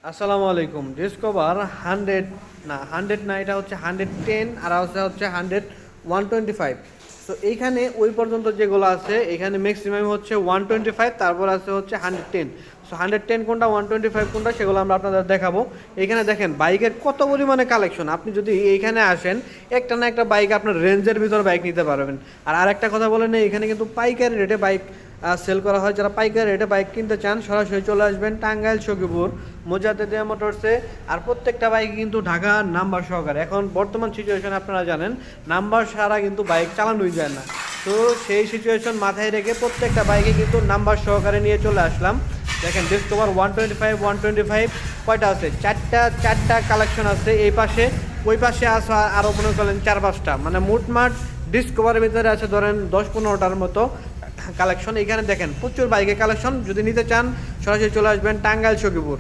আসসালামু আলাইকুম। ডিসকভার 100 না 100 না, এটা হচ্ছে 110 আর হচ্ছে 125। সো এইখানে ওই পর্যন্ত যেগুলো আছে এখানে ম্যাক্সিমাম হচ্ছে 125, তারপর আছে হচ্ছে 110। সো 110 কোনটা 125 কোনটা সেগুলো আমরা আপনাদের দেখাবো। এখানে দেখেন বাইকের কত পরিমাণে কালেকশন। আপনি যদি এইখানে আসেন একটা না একটা বাইক আপনার রেঞ্জের ভিতর বাইক নিতে পারবেন। আর আরেকটা কথা বলে নেই, এখানে কিন্তু পাইকারি রেটে বাইক সেল করা হয়। যারা পাইকারি রেটে বাইক কিনতে চান সরাসরি চলে আসবেন টাঙ্গাইল সখীপুর মোজাদ্দেদিয়া মোটরসে। আর প্রত্যেকটা বাইক কিন্তু ঢাকা নাম্বার সহকারে। এখন বর্তমান সিচুয়েশন আপনারা জানেন, নাম্বার ছাড়া কিন্তু বাইক চালানোই যায় না। তো সেই সিচুয়েশন মাথায় রেখে প্রত্যেকটা বাইকে কিন্তু নাম্বার সহকারে নিয়ে চলে আসলাম। দেখেন ডিসকভার 125 কয়টা আছে? চারটা কালেকশন আছে। এই পাশে ওই পাশে আছে আরও মনে করেন 4-5টা, মানে মোটমাট ডিসকভারের ভিতরে আছে ধরেন 10-15টার মতো কালেকশন। এখানে দেখেন প্রচুর বাইকের কালেকশন। যদি নিতে চান সরাসরি চলে আসবেন টাঙ্গাইল সখীপুর।